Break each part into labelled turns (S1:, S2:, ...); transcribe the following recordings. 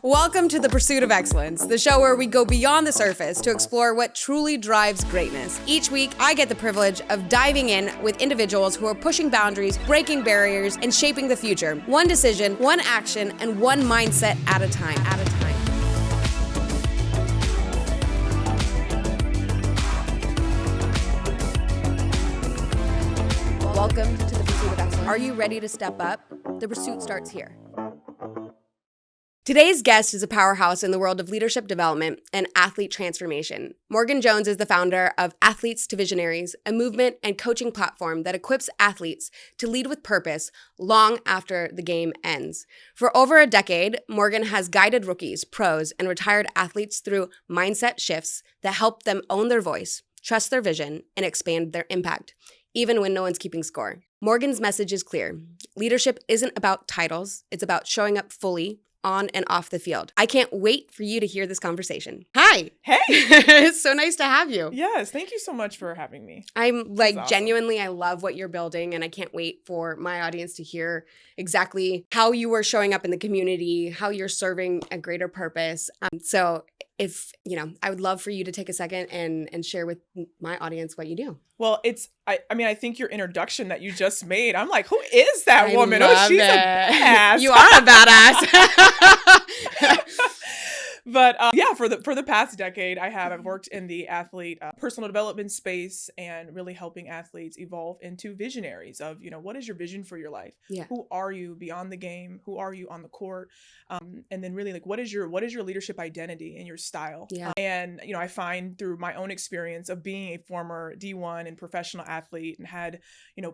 S1: Welcome to The Pursuit of Excellence, the show where we go beyond the surface to explore what truly drives greatness. Each week, I get the privilege of diving in with individuals who are pushing boundaries, breaking barriers, and shaping the future. One decision, one action, and one mindset at a time. Welcome to The Pursuit of Excellence. Are you ready to step up? The pursuit starts here. Today's guest is a powerhouse in the world of leadership development and athlete transformation. Morgan Jones is the founder of Athletes to Visionaries, a movement and coaching platform that equips athletes to lead with purpose long after the game ends. For over a decade, Morgan has guided rookies, pros, and retired athletes through mindset shifts that help them own their voice, trust their vision, and expand their impact, even when no one's keeping score. Morgan's message is clear. Leadership isn't about titles, it's about showing up fully on and off the field. I can't wait for you to hear this conversation. Hi.
S2: Hey.
S1: It's so nice to have you.
S2: Yes. Thank you so much for having me.
S1: I'm awesome. Genuinely, I love what you're building, and I can't wait for my audience to hear exactly how you are showing up in the community, how you're serving a greater purpose. So if, I would love for you to take a second and share with my audience what you do.
S2: Well, I think your introduction that you just made, I'm like, who is that woman? Oh, she's a badass.
S1: You are a badass.
S2: But for the past decade, I've worked in the athlete personal development space and really helping athletes evolve into visionaries of, what is your vision for your life?
S1: Yeah.
S2: Who are you beyond the game? Who are you on the court? And then really what is your leadership identity and your style?
S1: Yeah.
S2: And, I find through my own experience of being a former D1 and professional athlete and had,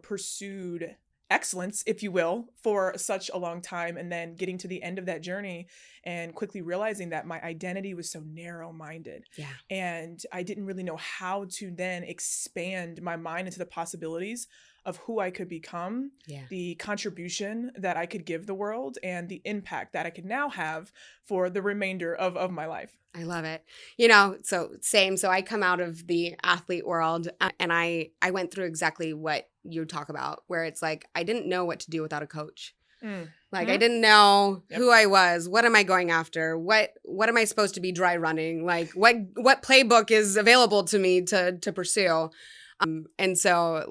S2: pursued excellence, if you will, for such a long time, and then getting to the end of that journey and quickly realizing that my identity was so narrow-minded.
S1: Yeah.
S2: And I didn't really know how to then expand my mind into the possibilities of who I could become, the contribution that I could give the world, and the impact that I could now have for the remainder of my life.
S1: I love it. So same. So I come out of the athlete world and I went through exactly what you talk about, where it's like, I didn't know what to do without a coach. I didn't know who I was. What am I going after? What am I supposed to be dry running? Like what playbook is available to me to pursue? And so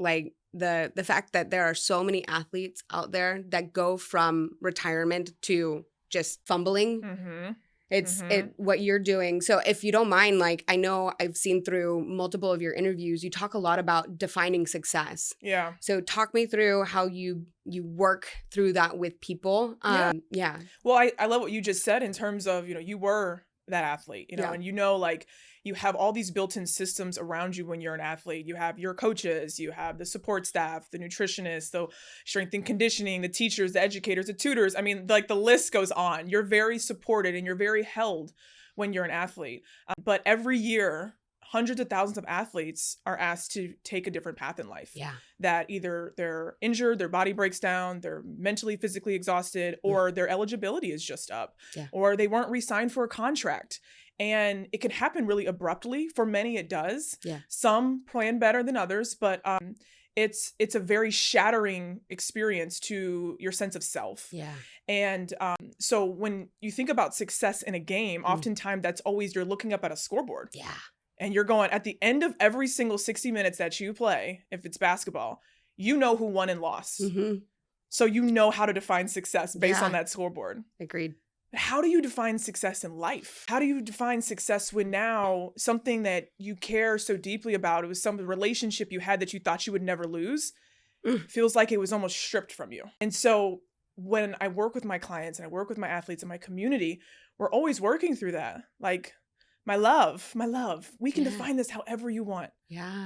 S1: the fact that there are so many athletes out there that go from retirement to just fumbling.
S2: Mm-hmm.
S1: It's what you're doing. So if you don't mind, I know I've seen through multiple of your interviews, you talk a lot about defining success.
S2: Yeah.
S1: So talk me through how you work through that with people. Yeah.
S2: Well, I love what you just said in terms of, you were that athlete, and you have all these built-in systems around you when you're an athlete. You have your coaches, you have the support staff, the nutritionists, the strength and conditioning, the teachers, the educators, the tutors. I mean, the list goes on. You're very supported and you're very held when you're an athlete. But every year, hundreds of thousands of athletes are asked to take a different path in life.
S1: Yeah.
S2: That either they're injured, their body breaks down, they're mentally, physically exhausted, or their eligibility is just up, or they weren't re-signed for a contract. And it can happen really abruptly. For many, it does.
S1: Yeah.
S2: Some plan better than others, but it's a very shattering experience to your sense of self.
S1: Yeah.
S2: And so when you think about success in a game, oftentimes that's always you're looking up at a scoreboard.
S1: Yeah.
S2: And you're going, at the end of every single 60 minutes that you play, if it's basketball, you know who won and lost.
S1: Mm-hmm.
S2: So you know how to define success based on that scoreboard.
S1: Agreed.
S2: How do you define success in life? How do you define success when now something that you care so deeply about, it was some relationship you had that you thought you would never lose, feels like it was almost stripped from you? And so when I work with my clients and I work with my athletes in my community, we're always working through that. My love, we can define this however you want.
S1: Yeah.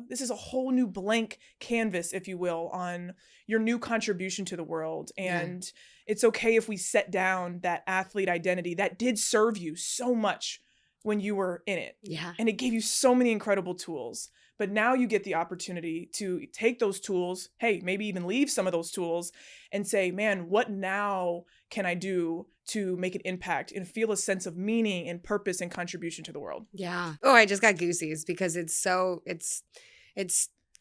S2: This is a whole new blank canvas, if you will, on your new contribution to the world. And it's okay if we set down that athlete identity that did serve you so much when you were in it.
S1: Yeah.
S2: And it gave you so many incredible tools. But now you get the opportunity to take those tools, maybe even leave some of those tools and say, man, what now can I do to make an impact and feel a sense of meaning and purpose and contribution to the world?
S1: Yeah. Oh, I just got goosies because it's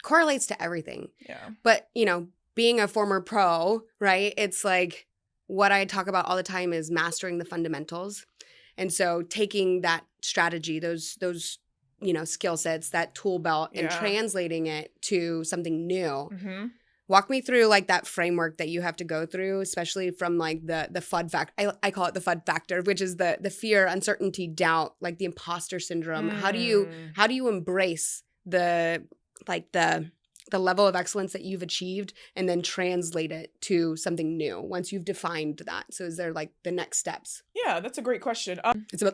S1: correlates to everything.
S2: Yeah.
S1: But, being a former pro, right? It's like what I talk about all the time is mastering the fundamentals. And so taking that strategy, those skill sets, that tool belt, and translating it to something new.
S2: Mm-hmm.
S1: Walk me through like that framework that you have to go through, especially from like the FUD factor. I call it the FUD factor, which is the fear, uncertainty, doubt, like the imposter syndrome. How do you embrace the level of excellence that you've achieved and then translate it to something new once you've defined that? So is there like the next steps?
S2: Yeah, that's a great question.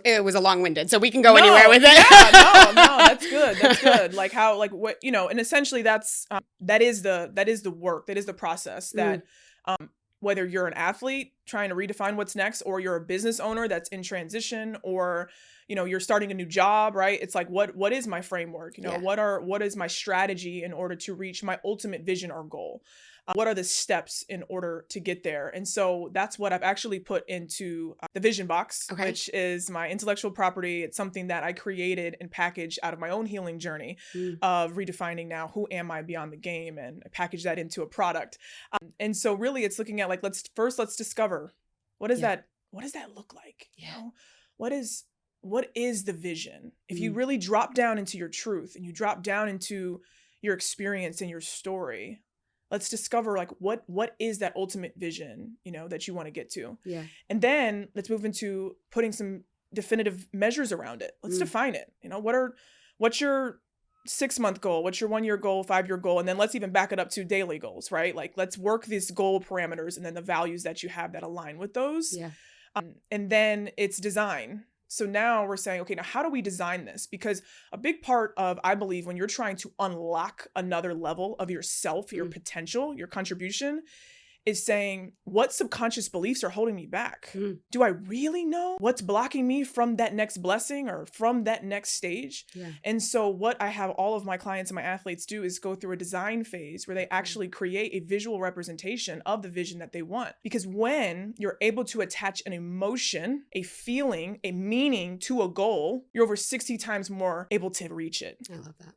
S1: It was a long-winded, so we can go anywhere with it.
S2: Yeah, no, that's good. That's good. Like how, like what, and essentially that is the work, that is the process that, whether you're an athlete trying to redefine what's next, or you're a business owner that's in transition, or, you're starting a new job, right? It's like, what is my framework? What is my strategy in order to reach my ultimate vision or goal? What are the steps in order to get there? And so that's what I've actually put into the vision box, which is my intellectual property. It's something that I created and packaged out of my own healing journey of redefining now who am I beyond the game, and I package that into a product. And so really it's looking at like, let's discover what does that look like? What is the vision? If you really drop down into your truth and you drop down into your experience and your story, let's discover like what is that ultimate vision, that you want to get to. Yeah. And then let's move into putting some definitive measures around it. Let's define it. What's your 6-month goal? What's your 1-year goal, 5-year goal? And then let's even back it up to daily goals, right? Like let's work these goal parameters and then the values that you have that align with those. Yeah. And then it's design. So now we're saying, okay, now how do we design this? Because a big part of, I believe, when you're trying to unlock another level of yourself, your potential, your contribution, is saying, what subconscious beliefs are holding me back? Do I really know what's blocking me from that next blessing or from that next stage? Yeah. And so what I have all of my clients and my athletes do is go through a design phase where they actually create a visual representation of the vision that they want. Because when you're able to attach an emotion, a feeling, a meaning to a goal, you're over 60 times more able to reach it.
S1: I love that.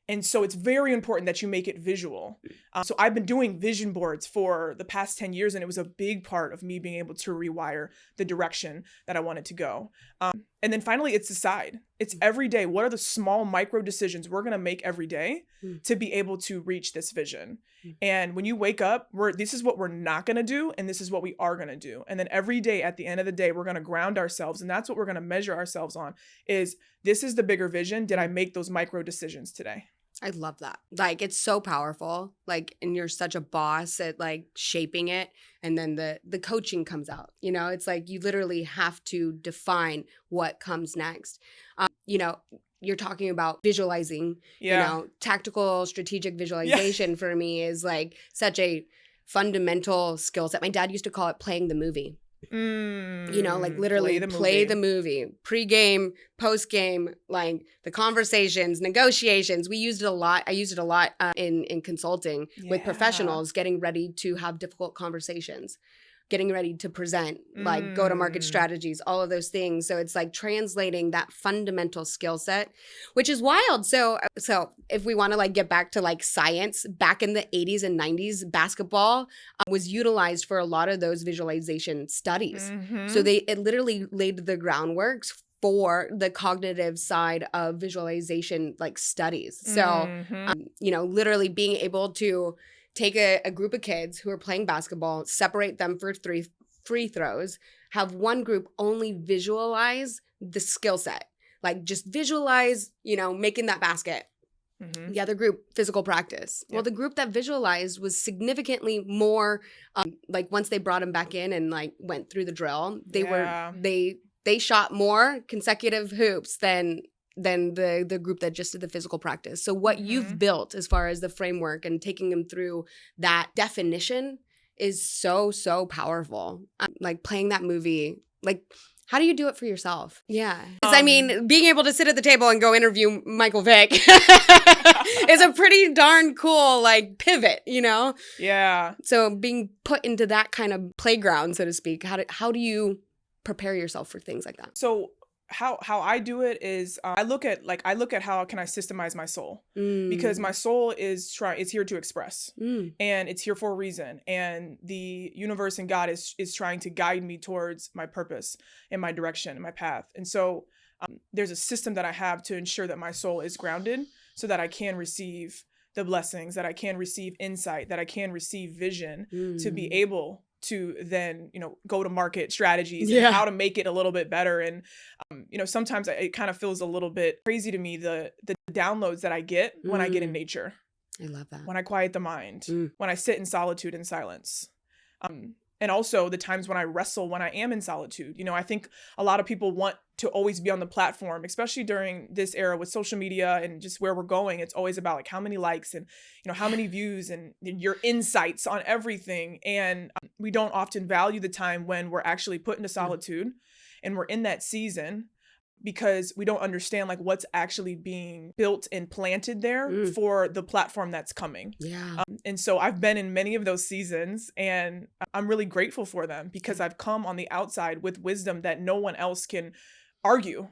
S2: And so it's very important that you make it visual. So I've been doing vision boards for the past 10 years, and it was a big part of me being able to rewire the direction that I wanted to go. And then finally, it's decide. It's every day. What are the small micro decisions we're going to make every day to be able to reach this vision? And when you wake up, this is what we're not going to do, and this is what we are going to do. And then every day, at the end of the day, we're going to ground ourselves, and that's what we're going to measure ourselves on, is this is the bigger vision. Did I make those micro decisions today?
S1: I love that. Like, it's so powerful. Like, and you're such a boss at like shaping it. And then the coaching comes out, it's like, you literally have to define what comes next. You're talking about visualizing, tactical strategic visualization for me is like such a fundamental skill set. My dad used to call it playing the movie. Like literally play the movie, pre-game, post-game, like the conversations, negotiations. We used it a lot. I used it a lot in consulting with professionals getting ready to have difficult conversations, getting ready to present, like go-to-market strategies, all of those things. So it's like translating that fundamental skill set, which is wild. So if we want to like get back to like science, back in the 80s and 90s, basketball was utilized for a lot of those visualization studies. So it literally laid the groundwork for the cognitive side of visualization like studies. So, literally being able to take a group of kids who are playing basketball, separate them for 3 free throws, have one group only visualize the skill set, like just visualize, making that basket. The other group, physical practice. Well, the group that visualized was significantly more, like once they brought them back in and like went through the drill, they shot more consecutive hoops than the group that just did the physical practice. So what you've built as far as the framework and taking them through that definition is so, so powerful. Like playing that movie, like how do you do it for yourself? Yeah. I mean, being able to sit at the table and go interview Michael Vick is a pretty darn cool like pivot, Yeah. So being put into that kind of playground, so to speak, how do you prepare yourself for things like that?
S2: So how I do it is I look at how can I systemize my soul, because my soul is here to express, and it's here for a reason, and the universe and God is trying to guide me towards my purpose and my direction and my path. And so there's a system that I have to ensure that my soul is grounded so that I can receive the blessings, that I can receive insight, that I can receive vision to be able to then, go to market strategies and how to make it a little bit better. And, sometimes it kind of feels a little bit crazy to me, the downloads that I get when I get in nature.
S1: I love that.
S2: When I quiet the mind, when I sit in solitude and silence. And also the times when I wrestle when I am in solitude. I think a lot of people want to always be on the platform, especially during this era with social media and just where we're going. It's always about like how many likes and, how many views and your insights on everything. And we don't often value the time when we're actually put into solitude and we're in that season, because we don't understand like what's actually being built and planted there for the platform that's coming. Yeah. And so I've been in many of those seasons, and I'm really grateful for them, because I've come on the outside with wisdom that no one else can argue.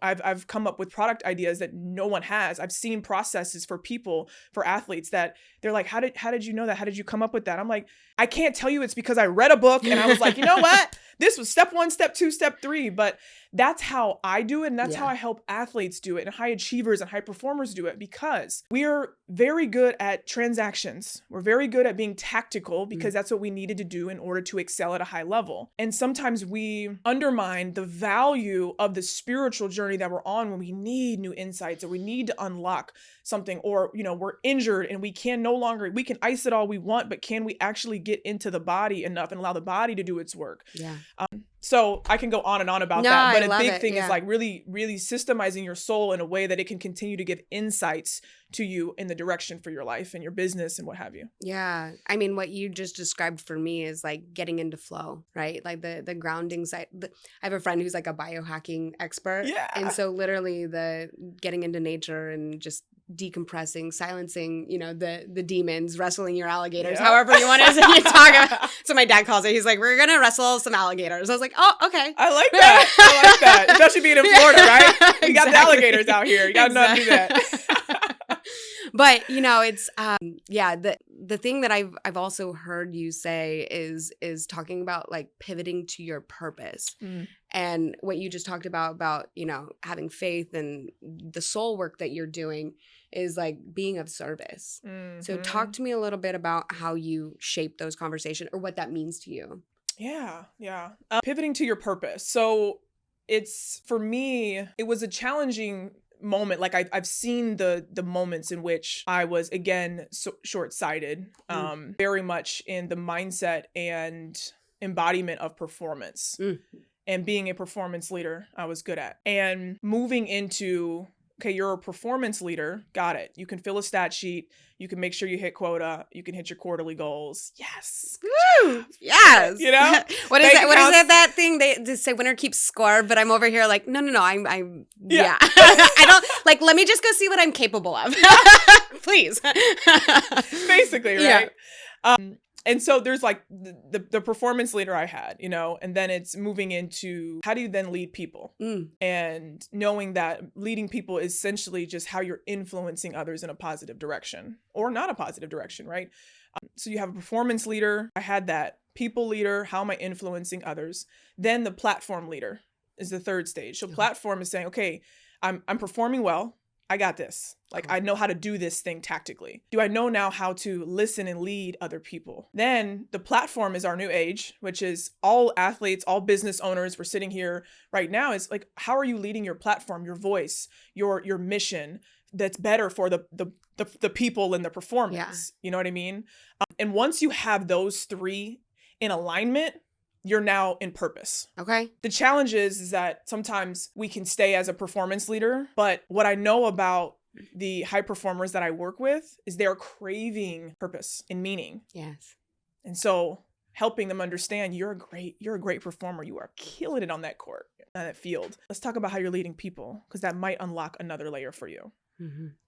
S2: I've come up with product ideas that no one has. I've seen processes for people, for athletes, that they're like, how did you know that? How did you come up with that? I'm like, I can't tell you it's because I read a book and I was like, you know what? This was step 1, step 2, step 3, but that's how I do it. And that's how I help athletes do it, and high achievers and high performers do it, because we are very good at transactions. We're very good at being tactical, because that's what we needed to do in order to excel at a high level. And sometimes we undermine the value of the spiritual journey that we're on when we need new insights, or we need to unlock something, or, we're injured and we can ice it all we want, but can we actually get into the body enough and allow the body to do its work? Yeah. So I can go on and on about that, but a big thing is like really, really systemizing your soul in a way that it can continue to give insights to you in the direction for your life and your business and what have you.
S1: Yeah. I mean, what you just described for me is like getting into flow, right? Like the grounding side. I have a friend who's like a biohacking expert. Yeah. And so literally the getting into nature and just decompressing, silencing, the demons, wrestling your alligators, however you want to talk about. So my dad calls it, he's like, we're going to wrestle some alligators. I was like, oh, okay.
S2: I like that. Especially being in Florida, right? You got the alligators out here. You got to know how to do that.
S1: But, it's, the thing that I've also heard you say is talking about like pivoting to your purpose. And what you just talked about, having faith and the soul work that you're doing is like being of service. So talk to me a little bit about how you shape those conversations, or what that means to you.
S2: Yeah. Pivoting to your purpose. So for me, it was a challenging moment. Like I've seen the moments in which I was, again, short-sighted, very much in the mindset and embodiment of performance. And being a performance leader, I was good at. And moving into, okay, you're a performance leader. Got it. You can fill a stat sheet. You can make sure you hit quota. You can hit your quarterly goals. Yes.
S1: Woo! Yes. What is that? What is that thing? They just say winner keeps score, but I'm over here like, no. I'm yeah. I don't like, let me just go see what I'm capable of. Please.
S2: Basically, right? Yeah. And so there's like the performance leader I had, and then it's moving into how do you then lead people? And knowing that leading people is essentially just how you're influencing others in a positive direction or not a positive direction, right? So you have a performance leader. I had that. People leader. How am I influencing others? Then the platform leader is the third stage. So platform is saying, okay, I'm performing well. I got this. Like, I know how to do this thing tactically. Do I know now how to listen and lead other people? Then the platform is our new age, which is all athletes, all business owners. We're sitting here right now. It's like, how are you leading your platform, your voice, your mission that's better for the people and the performance? Yeah. You know what I mean? And once you have those three in alignment, you're now in purpose. Okay. The challenge is that sometimes we can stay as a performance leader, but what I know about the high performers that I work with is they're craving purpose and meaning. Yes. And so helping them understand you're a great performer. You are killing it on that court, on that field. Let's talk about how you're leading people, because that might unlock another layer for you.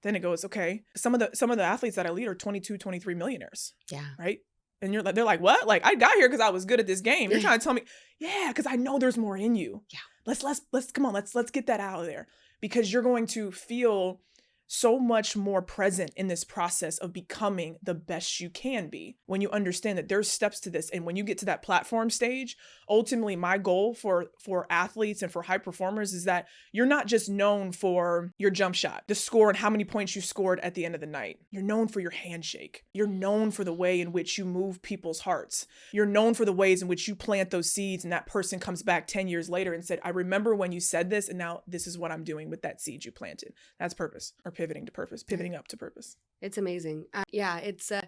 S2: Then it goes, okay, some of the athletes that I lead are 22, 23 millionaires. Yeah. Right? And they're like, what? Like, I got here because I was good at this game. You're trying to tell me, yeah, because I know there's more in you. Yeah. let's come on, let's get that out of there, because you're going to feel so much more present in this process of becoming the best you can be when you understand that there's steps to this. And when you get to that platform stage, ultimately my goal for athletes and for high performers is that you're not just known for your jump shot, the score and how many points you scored at the end of the night. You're known for your handshake. You're known for the way in which you move people's hearts. You're known for the ways in which you plant those seeds, and that person comes back 10 years later and said, I remember when you said this, and now this is what I'm doing with that seed you planted. That's purpose, or pivoting to purpose, pivoting up to purpose.
S1: It's amazing. It's I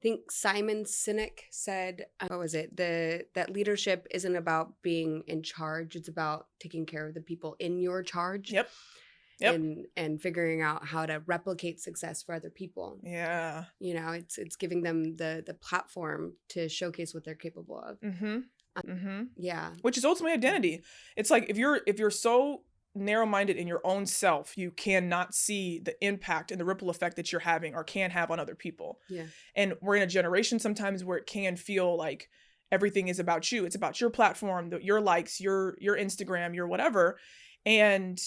S1: think Simon Sinek said, what was it? That leadership isn't about being in charge. It's about taking care of the people in your charge.
S2: Yep.
S1: And figuring out how to replicate success for other people.
S2: Yeah.
S1: You know, it's giving them the platform to showcase what they're capable of. Yeah.
S2: Which is ultimately identity. It's like if you're so narrow-minded in your own self, you cannot see the impact and the ripple effect that you're having or can have on other people.
S1: Yeah.
S2: And we're in a generation sometimes where it can feel like everything is about you. It's about your platform, your likes, your Instagram, your whatever. And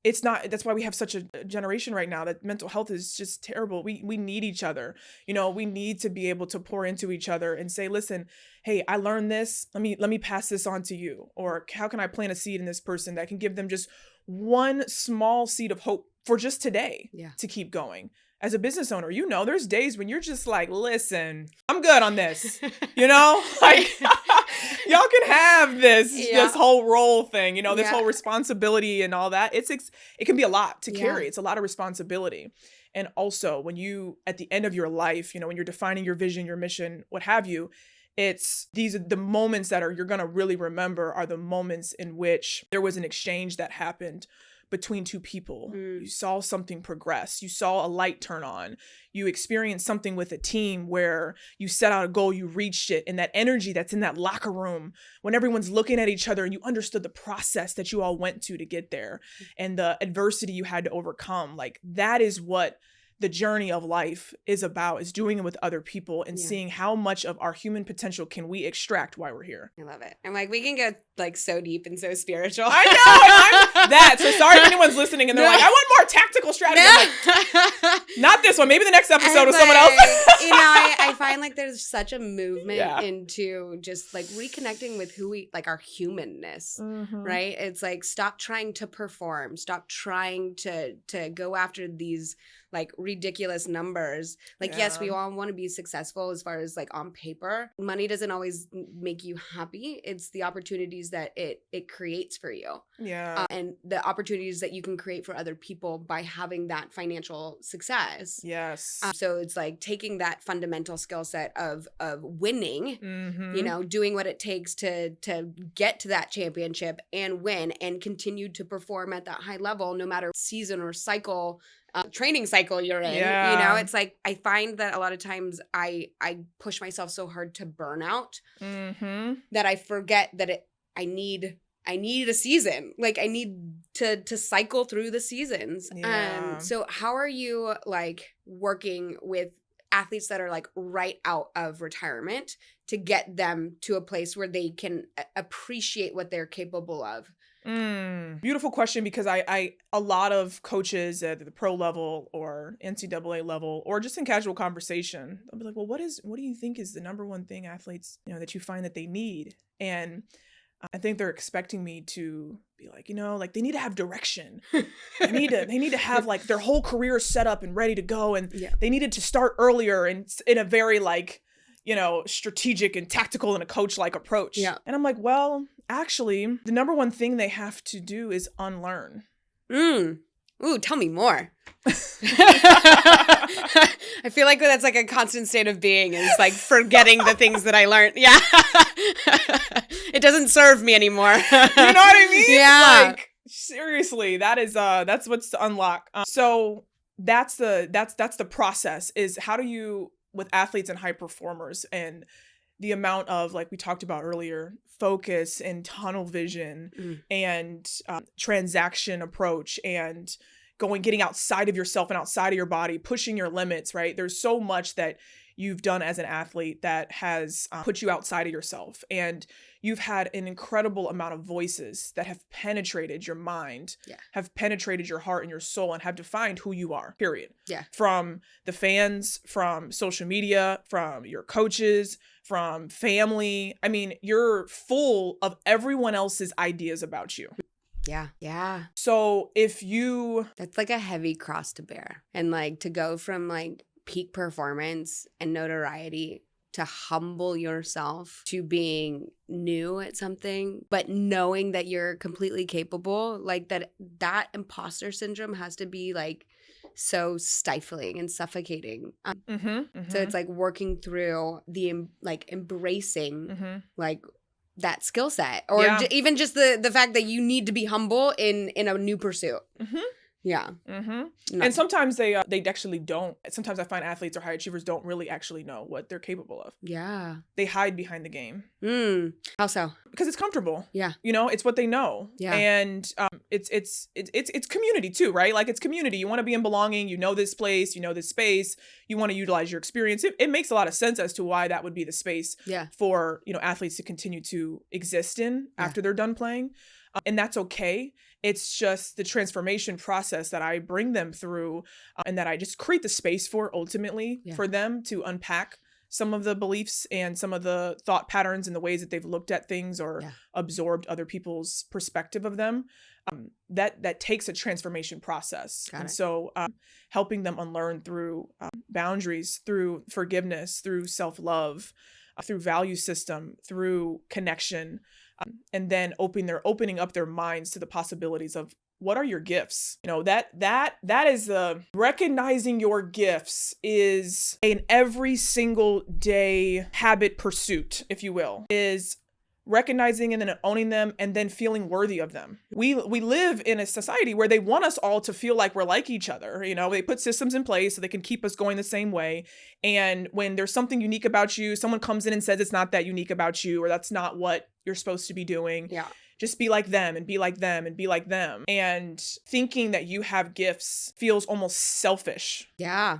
S2: it's not, that's why we have such a generation right now that mental health is just terrible. We need each other. You know, we need to be able to pour into each other and say, listen, hey, I learned this. Let me pass this on to you. Or how can I plant a seed in this person that can give them just one small seed of hope for just today to keep going. As a business owner, you know, there's days when you're just like, listen, I'm good on this, you know, like y'all can have this whole role thing, you know, this whole responsibility and all that. It can be a lot to carry. It's a lot of responsibility. And also when you, at the end of your life, you know, when you're defining your vision, your mission, what have you, these are the moments that you're going to really remember are the moments in which there was an exchange that happened between two people. You saw something progress. You saw a light turn on. You experienced something with a team where you set out a goal, you reached it, and that energy that's in that locker room when everyone's looking at each other and you understood the process that you all went to get there and the adversity you had to overcome. Like that is what the journey of life is about, is doing it with other people and seeing how much of our human potential can we extract while we're here.
S1: I love it. I'm like, we can get like so deep and so spiritual.
S2: I know. I'm that. So sorry if anyone's listening and they're like, I want more tactical strategy. I'm like, not this one. Maybe the next episode with someone else.
S1: You know, I find like there's such a movement into just like reconnecting with who we, like our humanness, right? It's like, stop trying to perform. Stop trying to go after these like ridiculous numbers. Like, yes, we all want to be successful as far as like on paper. Money doesn't always make you happy. It's the opportunities that it creates for you. Yeah. And the opportunities that you can create for other people by having that financial success.
S2: Yes.
S1: So it's like taking that fundamental skill set of winning, you know, doing what it takes to get to that championship and win and continue to perform at that high level, no matter season or cycle, training cycle you're in. You know, it's like I find that a lot of times I push myself so hard to burn out that I forget that I need a season. Like I need to cycle through the seasons. So how are you like working with athletes that are like right out of retirement to get them to a place where they can appreciate what they're capable of?
S2: Beautiful question, because I a lot of coaches at the pro level or NCAA level or just in casual conversation, they'll be like, well, what do you think is the number one thing athletes, you know, that you find that they need? And I think they're expecting me to be like, you know, like they need to have direction. They need to have like their whole career set up and ready to go. And they needed to start earlier and in a very like, you know, strategic and tactical and a coach-like approach. Yeah. And I'm like, well, actually, the number one thing they have to do is unlearn.
S1: Ooh, tell me more. I feel like that's like a constant state of being, is like forgetting the things that I learned. Yeah. It doesn't serve me anymore.
S2: You know what I mean?
S1: Yeah.
S2: Like, seriously, that's what's to unlock. So that's the process, is how do you, with athletes and high performers, and the amount of, like we talked about earlier, focus and tunnel vision and transaction approach and getting outside of yourself and outside of your body, pushing your limits, right? There's so much that you've done as an athlete that has put you outside of yourself. And you've had an incredible amount of voices that have penetrated your mind, have penetrated your heart and your soul, and have defined who you are, period.
S1: Yeah.
S2: From the fans, from social media, from your coaches, from family. I mean, you're full of everyone else's ideas about you.
S1: Yeah. Yeah.
S2: So if you...
S1: That's like a heavy cross to bear. And like to go from like peak performance and notoriety to humble yourself to being new at something, but knowing that you're completely capable, like that imposter syndrome has to be like so stifling and suffocating. So it's like working through the like embracing like that skill set, or even just the fact that you need to be humble in a new pursuit. Yeah.
S2: And sometimes they actually don't. Sometimes I find athletes or high achievers don't really actually know what they're capable of.
S1: Yeah.
S2: They hide behind the game.
S1: How so?
S2: Because it's comfortable.
S1: Yeah.
S2: You know, it's what they know.
S1: Yeah.
S2: And it's community too, right? Like it's community. You want to be in belonging. You know this place. You know this space. You want to utilize your experience. It makes a lot of sense as to why that would be the space for, you know, athletes to continue to exist in after they're done playing. And that's okay. It's just the transformation process that I bring them through and that I just create the space for ultimately for them to unpack some of the beliefs and some of the thought patterns and the ways that they've looked at things or absorbed other people's perspective of them. That takes a transformation process. So helping them unlearn through boundaries, through forgiveness, through self-love, through value system, through connection, and then opening up their minds to the possibilities of what are your gifts. You know, that is recognizing your gifts is an every single day habit pursuit, if you will, is recognizing and then owning them and then feeling worthy of them. We live in a society where they want us all to feel like we're like each other. You know, they put systems in place so they can keep us going the same way. And when there's something unique about you, someone comes in and says it's not that unique about you, or that's not what you're supposed to be doing. Yeah. Just be like them and be like them and be like them. And thinking that you have gifts feels almost selfish.
S1: Yeah.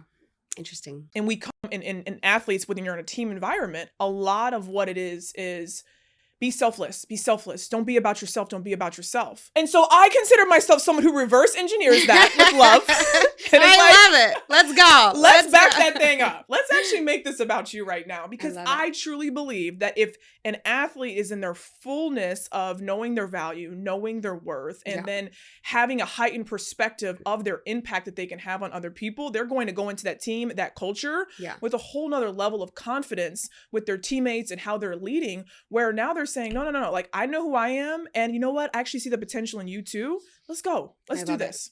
S1: Interesting.
S2: And we come in athletes, when you're in a team environment, a lot of what it is be selfless. Be selfless. Don't be about yourself. Don't be about yourself. And so I consider myself someone who reverse engineers that with love. And
S1: I love it. Let's go.
S2: Let's back that thing up. Let's actually make this about you right now, because I truly believe that if an athlete is in their fullness of knowing their value, knowing their worth, and then having a heightened perspective of their impact that they can have on other people, they're going to go into that team, that culture with a whole nother level of confidence with their teammates and how they're leading, where now they're saying, no. Like, I know who I am. And you know what? I actually see the potential in you too. Let's go. Let's do this.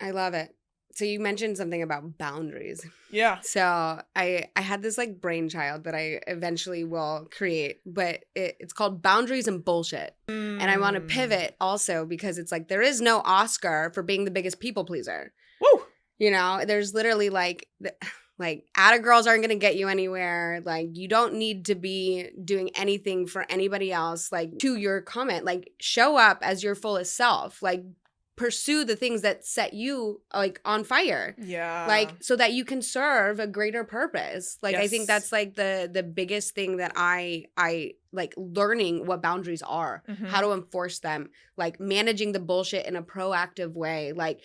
S1: I love it. So you mentioned something about boundaries.
S2: Yeah.
S1: So I had this like brainchild that I eventually will create, but it's called Boundaries and Bullshit. And I want to pivot also because it's like there is no Oscar for being the biggest people pleaser.
S2: Woo!
S1: You know, there's literally like atta girls aren't going to get you anywhere. Like, you don't need to be doing anything for anybody else. Like, to your comment, like, show up as your fullest self. Like, pursue the things that set you like on fire. Yeah. Like, so that you can serve a greater purpose. Like, I think that's like the biggest thing that I like, learning what boundaries are, how to enforce them, like managing the bullshit in a proactive way. Like,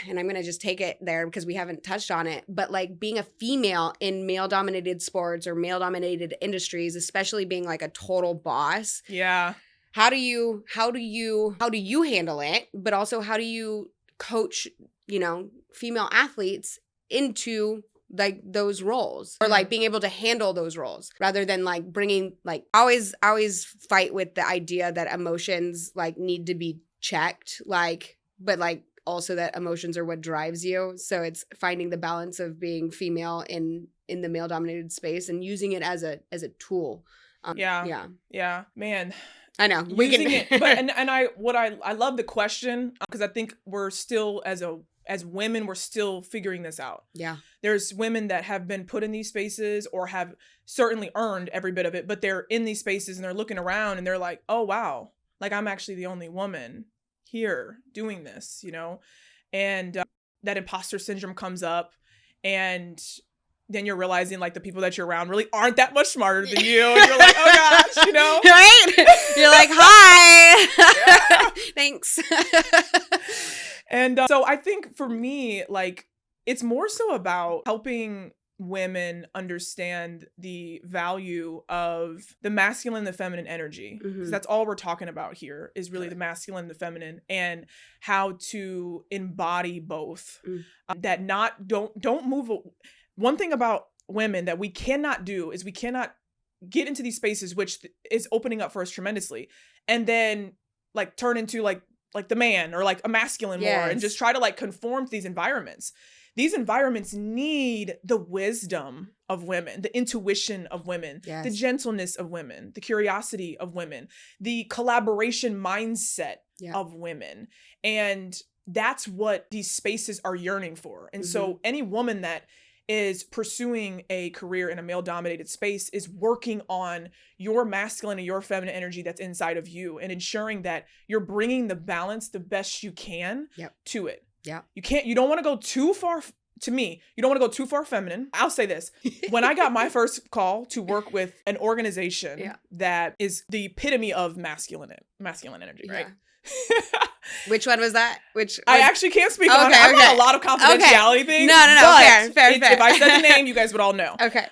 S1: and I'm going to just take it there because we haven't touched on it, but like being a female in male dominated sports or male dominated industries, especially being like a total boss.
S2: Yeah.
S1: How do you handle it? But also, how do you coach, you know, female athletes into like those roles, or like being able to handle those roles rather than like bringing, like, always fight with the idea that emotions like need to be checked, like, but like also that emotions are what drives you. So it's finding the balance of being female in the male dominated space and using it as a tool.
S2: Yeah, man.
S1: I know.
S2: I love the question, because I think we're still, as women, we're still figuring this out. Yeah. There's women that have been put in these spaces or have certainly earned every bit of it, but they're in these spaces and they're looking around and they're like, oh, wow, like I'm actually the only woman here doing this, you know? And that imposter syndrome comes up, and then you're realizing like the people that you're around really aren't that much smarter than you. And you're like, oh gosh, you know?
S1: Right? You're like, hi. Thanks.
S2: And so I think for me, like, it's more so about helping women understand the value of the masculine and the feminine energy. Because that's all we're talking about here is really the masculine and the feminine, and how to embody both. That don't move. One thing about women that we cannot do is we cannot get into these spaces, which is opening up for us tremendously, and then like turn into like the man or like a masculine more, and just try to like conform to these environments. These environments need the wisdom of women, the intuition of women, the gentleness of women, the curiosity of women, the collaboration mindset of women. And that's what these spaces are yearning for. And so any woman that is pursuing a career in a male-dominated space is working on your masculine and your feminine energy that's inside of you, and ensuring that you're bringing the balance the best you can to it. Yeah. You don't want to go too far. To me, you don't want to go too far feminine. I'll say this. When I got my first call to work with an organization that is the epitome of masculine energy, right?
S1: Which one was that?
S2: I actually can't speak on it. I've got a lot of confidentiality things.
S1: No. Fair.
S2: If I said the name, you guys would all know.
S1: Okay.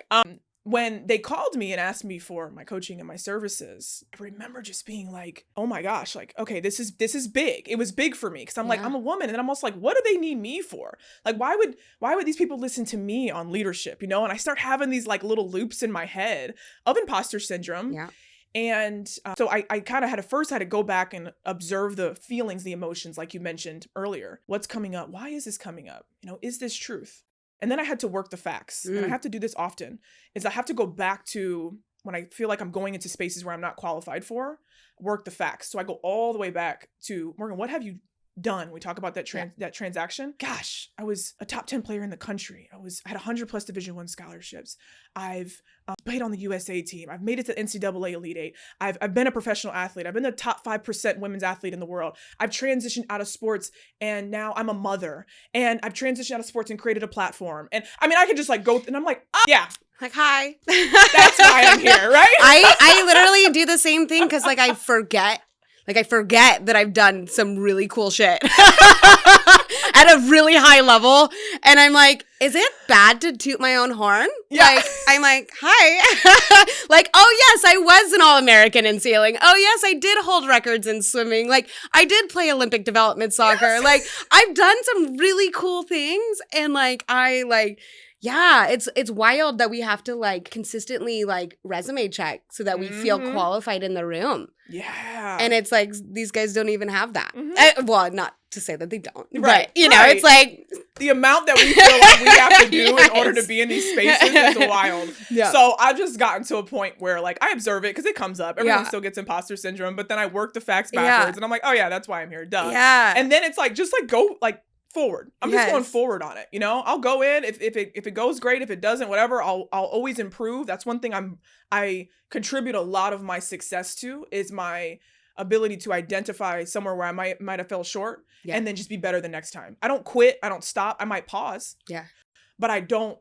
S2: When they called me and asked me for my coaching and my services, I remember just being like, oh my gosh, like, okay, this is big. It was big for me because I'm like, I'm a woman. And then I'm also like, what do they need me for? Like, why would these people listen to me on leadership, you know? And I start having these like little loops in my head of imposter syndrome. Yeah. And so I kind of had to go back and observe the feelings, the emotions, like you mentioned earlier. What's coming up? Why is this coming up? You know, is this truth? And then I had to work the facts. And I have to do this often, is I have to go back to when I feel like I'm going into spaces where I'm not qualified for, work the facts. So I go all the way back to, Morgan, what have you done? We talk about that that transaction. Gosh, I was a top 10 player in the country. I had 100+ Division I scholarships. I've played on the USA team. I've made it to NCAA Elite Eight. I've been a professional athlete. I've been the top 5% women's athlete in the world. I've transitioned out of sports and now I'm a mother. And I've transitioned out of sports and created a platform. And I mean, I could just like go and I'm like, yeah.
S1: Like, hi.
S2: That's why I'm here, right?
S1: I literally do the same thing because like I forget that I've done some really cool shit at a really high level. And I'm like, is it bad to toot my own horn? Yeah. Like, I'm like, hi. Like, oh yes, I was an All-American in sailing. Oh yes, I did hold records in swimming. Like, I did play Olympic development soccer. Yes. Like, I've done some really cool things. And like, yeah, it's wild that we have to like consistently like resume check so that we feel qualified in the room. Yeah. And it's like these guys don't even have that. Well, not to say that they don't. Right. But, you know, it's like
S2: the amount that we feel like we have to do in order to be in these spaces is wild. Yeah. So I've just gotten to a point where like I observe it because it comes up. Everyone still gets imposter syndrome, but then I work the facts backwards and I'm like, oh yeah, that's why I'm here. Duh. Yeah. And then it's like, just like go like forward. I'm just going forward on it. You know, I'll go in if it goes great, if it doesn't, whatever, I'll always improve. That's one thing I contribute a lot of my success to, is my ability to identify somewhere where I might have fell short and then just be better the next time. I don't quit. I don't stop. I might pause. Yeah. But I don't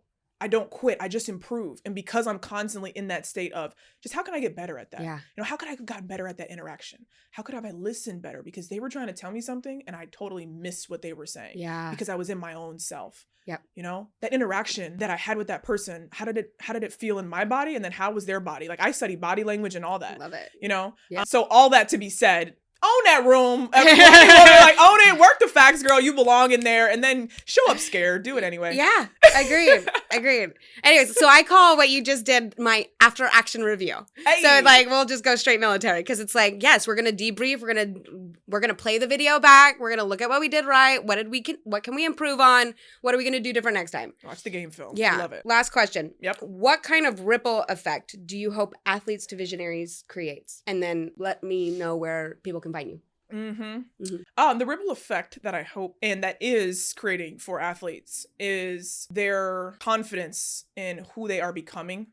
S2: quit. I just improve. And because I'm constantly in that state of just how can I get better at that? Yeah. You know, how could I have gotten better at that interaction? How could I listened better? Because they were trying to tell me something and I totally missed what they were saying. Yeah. Because I was in my own self. Yep. You know, that interaction that I had with that person, how did it feel in my body? And then how was their body? Like I study body language and all that. Love it. You know? Yeah. So all that to be said, own that room. Like, own it. Work the facts, girl. You belong in there. And then show up scared. Do it anyway. Yeah. Agreed. Anyways, so I call what you just did my after action review. Hey. So like, we'll just go straight military because it's like, yes, we're going to debrief. We're going to play the video back. We're going to look at what we did right. What can we improve on? What are we going to do different next time? Watch the game film.
S1: Yeah.
S2: Love it.
S1: Last question. Yep. What kind of ripple effect do you hope Athletes to Visionaries creates? And then let me know where people can find you.
S2: The ripple effect that I hope and that is creating for athletes is their confidence in who they are becoming.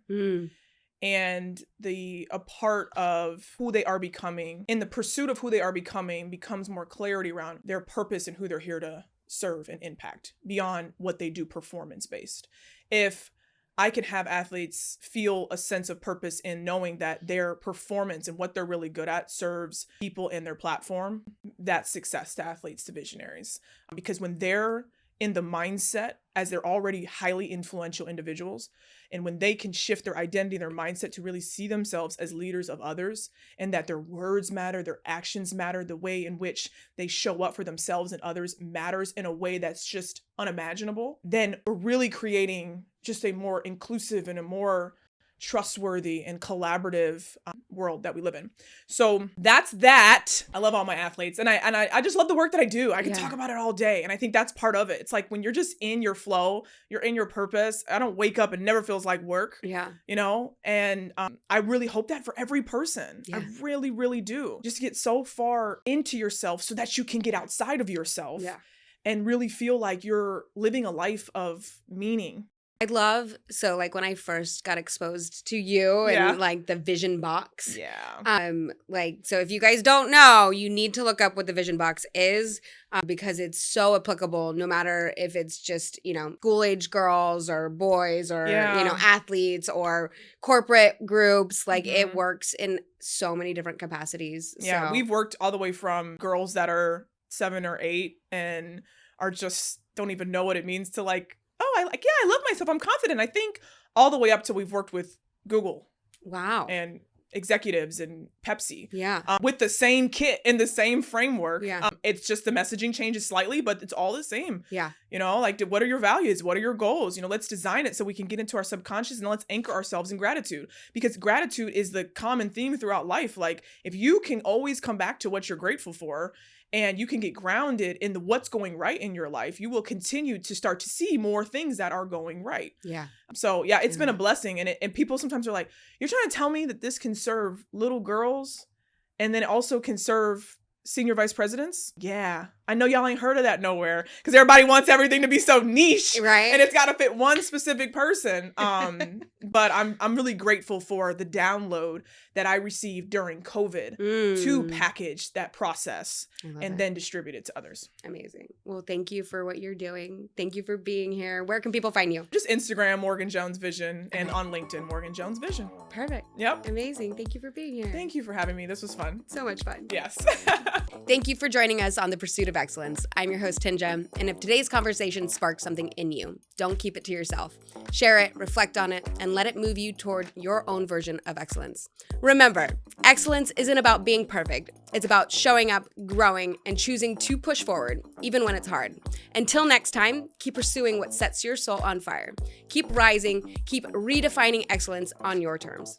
S2: And a part of who they are becoming, in the pursuit of who they are becoming, becomes more clarity around their purpose and who they're here to serve and impact beyond what they do performance based. If I can have athletes feel a sense of purpose in knowing that their performance and what they're really good at serves people in their platform. That's success to athletes to visionaries. Because when they're in the mindset as they're already highly influential individuals, and when they can shift their identity, their mindset to really see themselves as leaders of others, and that their words matter, their actions matter, the way in which they show up for themselves and others matters in a way that's just unimaginable, then we're really creating just a more inclusive and a more trustworthy and collaborative world that we live in. So that's that. I love all my athletes, and I just love the work that I do. I can talk about it all day, and I think that's part of it. It's like when you're just in your flow, you're in your purpose. I don't wake up and never feels like work. You know, and I really hope that for every person. I really, really do. Just get so far into yourself so that you can get outside of yourself and really feel like you're living a life of meaning.
S1: I love, so like when I first got exposed to you and like the vision box. Like, so if you guys don't know, you need to look up what the vision box is because it's so applicable no matter if it's just, you know, school age girls or boys or, you know, athletes or corporate groups. Like it works in so many different capacities.
S2: Yeah,
S1: so.
S2: We've worked all the way from girls that are 7 or 8 and are just don't even know what it means to like, I love myself. I'm confident. I think all the way up to we've worked with Google.
S1: Wow.
S2: And executives and Pepsi.
S1: Yeah.
S2: With the same kit in the same framework.
S1: Yeah.
S2: It's just the messaging changes slightly, but it's all the same.
S1: Yeah.
S2: You know, like what are your values? What are your goals? You know, let's design it so we can get into our subconscious and let's anchor ourselves in gratitude, because gratitude is the common theme throughout life. Like if you can always come back to what you're grateful for, and you can get grounded in what's going right in your life, you will continue to start to see more things that are going right.
S1: Yeah.
S2: So yeah, it's been a blessing. And people sometimes are like, you're trying to tell me that this can serve little girls and then it also can serve senior vice presidents? Yeah. I know y'all ain't heard of that nowhere because everybody wants everything to be so niche.
S1: Right.
S2: And it's got to fit one specific person. But I'm really grateful for the download that I received during COVID to package that process and then distribute it to others.
S1: Amazing. Well, thank you for what you're doing. Thank you for being here. Where can people find you?
S2: Just Instagram, Morgan Jones Vision, and on LinkedIn, Morgan Jones Vision.
S1: Perfect.
S2: Yep.
S1: Amazing. Thank you for being here.
S2: Thank you for having me. This was fun.
S1: So much fun.
S2: Yes.
S1: Thank you for joining us on The Pursuit of Excellence. I'm your host, Tinja, and if today's conversation sparked something in you, don't keep it to yourself. Share it, reflect on it, and let it move you toward your own version of excellence. Remember, excellence isn't about being perfect. It's about showing up, growing, and choosing to push forward, even when it's hard. Until next time, keep pursuing what sets your soul on fire. Keep rising, keep redefining excellence on your terms.